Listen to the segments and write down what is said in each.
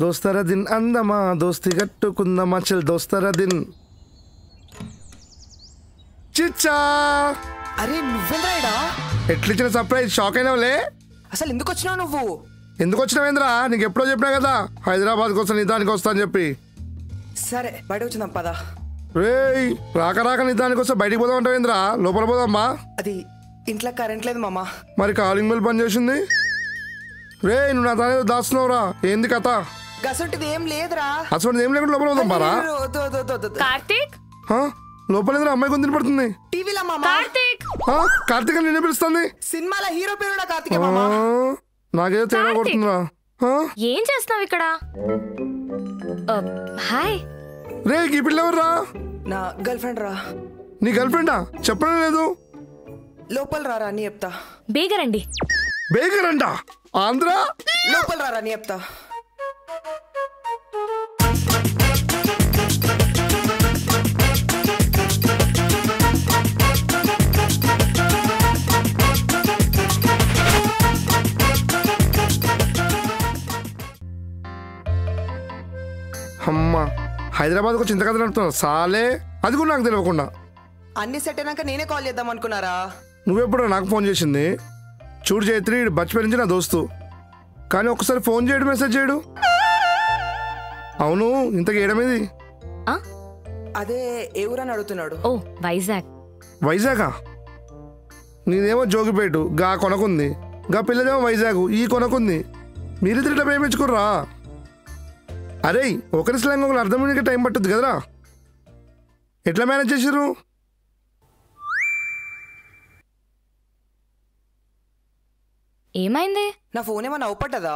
దోస్తర దిన్ అందమా దోస్తి గట్టుకుందమా చల్ దోస్తర దిన్ చిచ్చా. అరే నువ్వేంద్రా ఎట్లిచ్చిన సర్ప్రైజ్ షాక్ అయినావులే. అసలు ఎందుకు వచ్చినావు నువ్వు? ఎందుకు వచ్చినావేంద్రా? నీకు ఎప్పుడో చెప్పినా కదా హైదరాబాద్ కోసం నిదానికి వస్తా అని చెప్పి. సరే బయట వచ్చిందాం పదా. రేయ్ రాక రాక నిదానికి వస్తే బయటికి పోదాం అంటావేంద్రా? లోపల పోదామ్మా. అది ఇంట్లో కరెంట్ లేదు మామ. మరి కాలింగ్ బెల్ పని చేసింది. రే నువ్వు నా తానే దాస్తున్నావురా, ఏంది కథ? గసంటిది ఏం లేదురా. అసలు ఏం లేకుండా లోపల పోదాం బారా. కార్తీక్ లోపల అమ్మాయి కొంత పడుతుంది. టీవీలో మామ. కార్తీక్ కార్తీక్ నిన్నే పిలుస్తుంది. సినిమాలో హీరో పేరుడా కార్తీక్ మామ. నాకేదో తేడా కొడుతుందిరా. ఏం చేస్తున్నావు ఇక్కడ? హాయ్. రే ఈ పిల్ల ఎవర్రా? నా గర్ల్ ఫ్రెండ్ రా. నీ గర్ల్ ఫ్రెండా? చెప్పడం లేదు. లోపల రారా అని చెప్తా. బేగరండి. బేగర్ అంట ఆంధ్ర. లోపల రారా అని చెప్తా. అమ్మా హైదరాబాద్కు చింత కథ నడుపుతున్నా సాలే. అది కూడా నాకు తెలియకుండా. అన్ని సెట్ అయినాక నేనే కాల్ చేద్దాం అనుకున్నారా? నువ్వెప్పుడో నాకు ఫోన్ చేసింది. చూడు చైత్రి బచ్చిపోయి నుంచి నా దోస్తు, కానీ ఒకసారి ఫోన్ చేయడు మెసేజ్ చేయడు. అవును ఇంతకు ఏడమేది? అదే ఏ ఊరని అడుగుతున్నాడు. ఓ వైజాగ్. వైజాగా? నీదేమో జోగిపేటు గా కొనకుంది, గా పిల్లదేమో వైజాగ్ ఈ కొనకుంది. మీరిద్దరు ఇట్లా ప్రేమించుకుర్రా? అరే ఒకరి స్లాంగ్ ఒకరు అర్థమయ్యే టైం పట్టుద్ది కదరా. ఎట్లా మేనేజ్ చేసిర్రు? ఏమైంది? నా ఫోన్ ఏమన్నా అవుపట్టదా?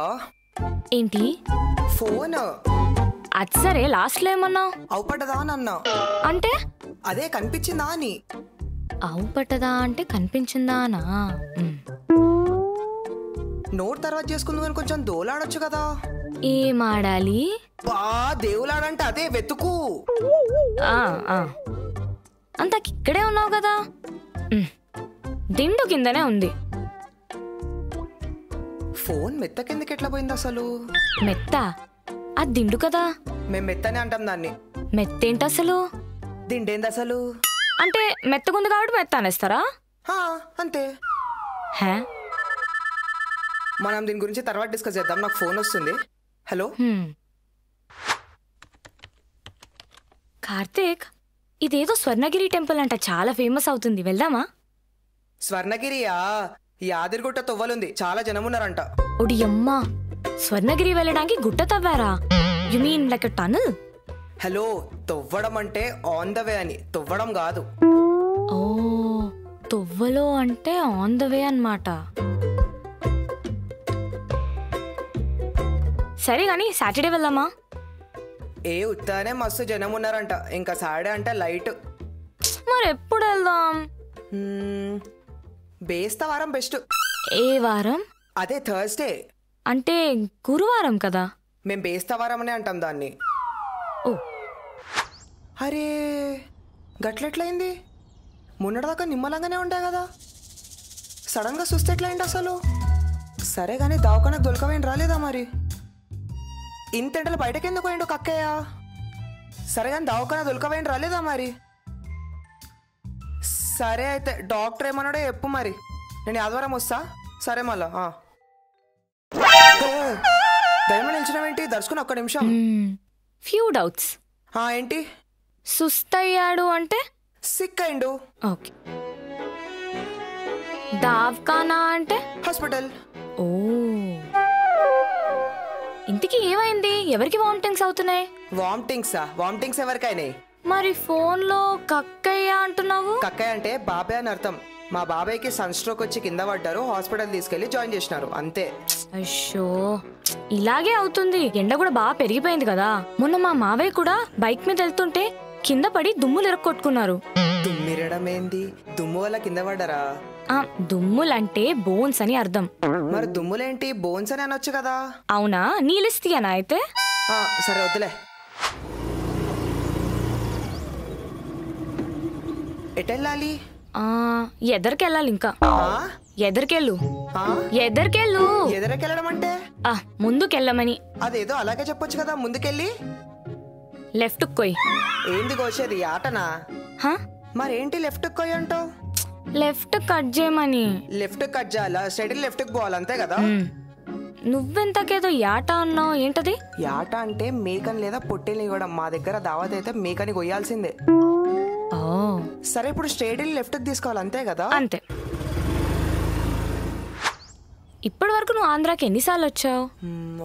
ఏంటి ఫోన్? అది సరే లాస్ట్ లో ఏమన్నా అవుపట్టదా అని అన్నా. అంటే అదే కనిపించిందా అని. అవు పట్టదా అంటే కనిపించిందానా? నోట్ తర్వాత చేసుకుందాం అని కొంచెం దోలాడొచ్చు కదా. ఏం ఆడాలి? బా దేవులాడంటే అదే వెతుకు. అంత ఇక్కడే ఉన్నావు కదా. దిండు కిందనే ఉంది. ఫోన్ మెత్త కిందకి ఎట్లా పోయింది అసలు? మెత్త? అది దిండు కదా. మేము మెత్తనే అంటాం దాన్ని. మెత్తేంటి అసలు? దిండేంది అసలు? అంటే మెత్తగుంది కాబట్టి మెత్త అనేస్తారా? అంతే. హే మనం దీని గురించి తర్వాత డిస్కస్ చేద్దాం. నాకు ఫోన్ వస్తుంది. హలో కార్తీక్, ఇదేదో స్వర్ణగిరి టెంపుల్ అంట, చాలా ఫేమస్ అవుతుంది, వెళ్దామా? స్వర్ణగిరియా? యాదిరిగుట్ట తొవ్వలుంది, చాలా జనం ఉన్నారంట. ఒడి అమ్మా, స్వర్ణగిరి వెళ్ళడానికి గుట్ట తవ్వారా? You mean like a tunnel? Hello, తొవ్వడం అంటే ఆన్ ద వే అని, తొవ్వడం కాదు. ఓ తొవ్వలో అంటే ఆన్ ద వే అన్నమాట. సరే గాని సాటర్డే వెళ్దామా? ఏ ఉత్తానే మస్తు జనం ఉన్నారంట. ఇంకా సాటర్డే అంటే లైట్. మరి ఎప్పుడు వెళ్దాం? బేస్తవారం బెస్ట్. ఏ వారం? అదే థర్స్డే. అంటే గురువారం కదా. మేం బేస్తవారం అనే అంటాం దాన్ని. ఓ అరే గట్లెట్లయింది? మొన్నటిదాకా నిమ్మలంగానే ఉంటాయి కదా, సడన్గా చూస్తే ఎట్లయింది అసలు? సరే కానీ దావకానకు దొరకవేం రాలేదా మరి? ఇంతెంటలు బయటకెందుకు పోయిండు కక్కయ్య? సరే కానీ దావకాన దొరకవేం రాలేదా మరి? సరే అయితే డాక్టర్ ఏమన్నాడో చెప్పు మరి. నేను ఆదివారం వస్తా. సరే మళ్ళా దయమని నిలిచినవేంటి? దర్శకుని ఒక్క నిమిషం. Few doubts. ఏంటి? సుస్తయ్యాడు అంటే సిక్ అయిండు. ఓకే. దావ్ఖానా అంటే హాస్పిటల్. ఓ ఇంటికి ఏమైంది? ఎవరికి వామిటింగ్స్ అవుతున్నాయి? వామిటింగ్స్ ఎవరికైనాయి? మరి ఫోన్ లో కక్కయ్య అంటున్నావు? కక్కయ్య అంటే బాబాయ్ అని అర్థం. మా బాబాయ్కి సన్ స్ట్రోక్ వచ్చి కింద పడ్డారు, హాస్పిటల్ తీసుకెళ్లి జాయిన్ చేసినారు అంతే. అయ్యో ఇలాగే అవుతుంది. ఎండ కూడా బాగా పెరిగిపోయింది కదా. మొన్న మా మావయ్య కూడా బైక్ మీద వెళ్తుంటే కింద పడి దుమ్ములు ఇరక్కొట్టుకున్నారు. దుమ్మిరడం ఏంది? దుమ్ము వల్ల కింద పడ్డారా? దుమ్ములంటే బోన్స్ అని అర్థం. మరి దుమ్ములేంటి? బోన్స్ అని అనొచ్చు కదా. అవునా? నీ లిస్ట్ తీయనా అయితే? సరే వద్దులే. ఎటెళ్ళాలి? ఎదరికి వెళ్ళాలి. ఇంకా ఎదరికెళ్ళు ఆ? ఎదరికెళ్ళు ఎదరకెళ్ళడం అంటే ముందుకెళ్ళమని. అదేదో అలాగే చెప్పొచ్చు కదా, ముందుకెళ్ళి. లెఫ్ట్ కొయ్. ఏంది కోసేది, ఆటనా? మరేంటి లెఫ్ట్ కొయ్యి అంటావు? లెఫ్ట్ కట్ చేయమని. లెఫ్ట్ కట్ చేయాలా? స్ట్రైట్ లెఫ్ట్కి పోవాలి, అంతే కదా? నువ్వెంతకేదో యాట అన్నావు, ఏంటది? యాట అంటే మేకని లేదా పొట్టేల్ని ఇవ్వడం. మా దగ్గర దావత్ అయితే మేకని కొయ్యాల్సిందే. సరే, ఇప్పుడు స్ట్రైట్ లెఫ్ట్కి తీసుకోవాలి, అంతే కదా? అంతే. ఇప్పటి వరకు నువ్వు ఆంధ్రాకి ఎన్నిసార్లు వచ్చావు?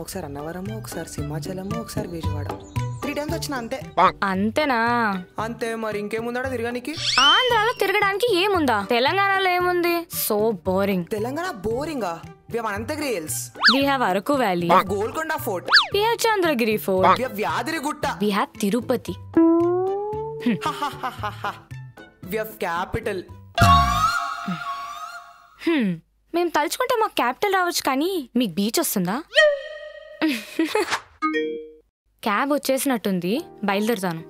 ఒకసారి అన్నవరము, ఒకసారి సింహాచలము, ఒకసారి విజయవాడ. 3 times వచ్చిన, అంతే. అంతేనా? అంతే. మరి ఇంకేముందా తిరగడానికి? ఆంధ్రాలో తిరగడానికి ఏముందా? తెలంగాణలో ఏముంది? So boring. తెలంగాణ బోరింగా? We have Anantagiri Hills. We have Araku Valley. Golconda Fort. We have Chandragiri Fort. We have Yadirigutta. We have Tirupati. We have capital. మేము తలుచుకుంటే మాకు క్యాపిటల్ రావచ్చు, కానీ మీకు బీచ్ వస్తుందా? క్యాబ్ వచ్చేసినట్టుంది, బయలుదేరుతాను.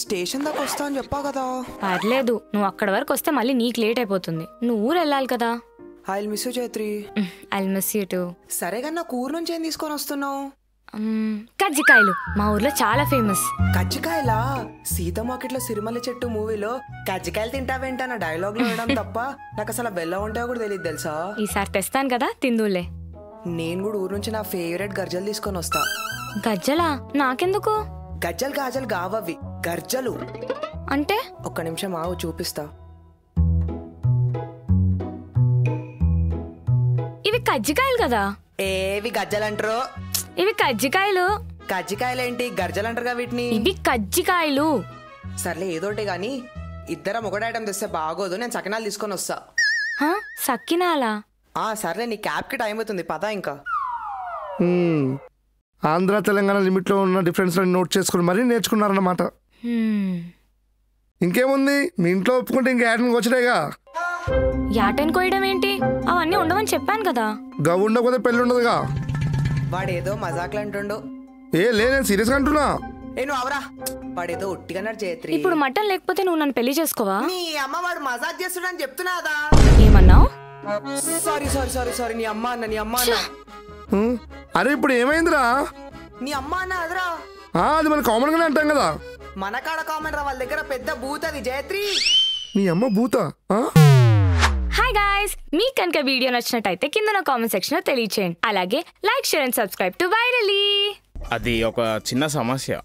స్టేషన్ దాకా వస్తా అని చెప్పావు కదా. పర్లేదు, నువ్వు అక్కడ వరకు వస్తే మళ్ళీ నీకు లేట్ అయిపోతుంది. నువ్వు ఊరు వెళ్ళాలి కదా. I'll miss you, Chaitri. I'll miss you too. సరే కానీ నాకు ఊరు నుంచి ఏం తీసుకొని వస్తున్నావు? కజ్జికాయలు మా ఊర్లో చాలా ఫేమస్. కజ్జికాయలా? సీత మార్కెట్లో సిరిమల్లి చెట్టు మూవీలో కజ్జికాయలు తింటావేంట నా డైలాగ్ లో వేయడం తప్ప నాకు అసలు వెళ్ళ ఉంటాయో కూడా తెలియదు తెలుసా. ఈసారి తెస్తాను కదా, తిందులే. నేను కూడా ఊరు నుంచి నా ఫేవరెట్ గర్జలు తీసుకొని వస్తా. గజ్జలా? నాకెందుకు? గజ్జలు గాజలు కావవి, గర్జలు. అంటే? ఒక్క నిమిషం ఆవు, చూపిస్తా. ఇవి కజ్జికాయలు కదా. ఏవి గజ్జలు అంటారు? ఇవి కజ్జికాయలు. కజ్జికాయలు ఏంటి, గర్జలు అంటారుగా వీటిని. ఇవి కజ్జికాయలు. సర్లే ఏదోటి గాని, ఇద్దరం ఒకటి ఐటమ్ తెస్తే బాగోదు. నేను సకినాలు తీసుకొని వస్తా. సకినాలా? సర్లే, నీ క్యాబ్ కి టైం అవుతుంది, పదా ఇంకా. ఆంధ్ర తెలంగాణ లిమిట్లో ఉన్న డిఫరెన్స్ నోట్ చేసుకుని మరీ నేర్చుకున్నారన్నమాట. ఇంకేముంది, మీ ఇంట్లో ఒప్పుకుంటే ఇంకా యాటన్ వచ్చాయిగా. యాటన్ కోయడం ఏంటి? అవన్నీ ఉండవని చెప్పాను కదా. గవ్ ఉండకపోతే పెళ్ళి ఉండదుగా. వాడేదో మజాక్లు అంటుండు. నేను సీరియస్ గా అంటున్నా. నువ్వు అవరా, వాడేదో ఒట్టిగా చేత్రి. ఇప్పుడు మటన్ లేకపోతే నువ్వు నన్ను పెళ్లి చేసుకోవా? నీ అమ్మ వాడు మజాక్ చేస్తున్నాడని చెప్తున్నాదా? ఏమన్నావు? సారీ సారీ సారీ సారీ, నీ అమ్మ అన్న, నీ అమ్మ అన్న. అరే ఇప్పుడు ఏమైందిరా? నీ అమ్మ అన్న అదరా. అది మన కామన్ గానే అంటాం కదా. మన కాడ కామన్ రా, వాళ్ళ దగ్గర పెద్ద బూత్ అది, జయత్రి. నీ అమ్మ బూత. హాయ్ గాయ్స్, మీకు కనుక వీడియో నచ్చినట్టయితే కింద నా కామెంట్ సెక్షన్ లో తెలియచేయండి. అలాగే like, share and subscribe to virally. అది ఒక చిన్న సమస్య.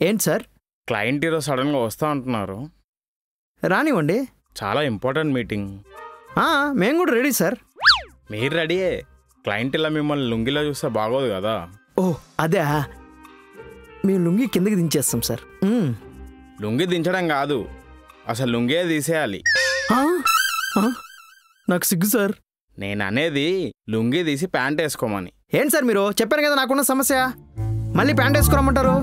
ఏంటి సార్? క్లయింట్ ఈరోజు సడన్ గా వస్తా అంటున్నారు. రానివ్వండి, చాలా ఇంపార్టెంట్ మీటింగ్. మేము కూడా రెడీ సార్. మీరు రెడీయే, క్లయింట్ ఇలా మిమ్మల్ని లుంగిలో చూస్తే బాగోదు కదా. అదే, మేము లుంగి కిందకి దించేస్తాం సార్. లుంగి దించడం కాదు, అసలు లుంగే తీసేయాలి. నాకు సిగ్గు సార్. నేను అనేది లుంగి తీసి ప్యాంట్ వేసుకోమని. ఏంటి సార్ మీరు చెప్పారు కదా నాకున్న సమస్య, మళ్ళీ ప్యాంట్ వేసుకోరమ్మంటారు?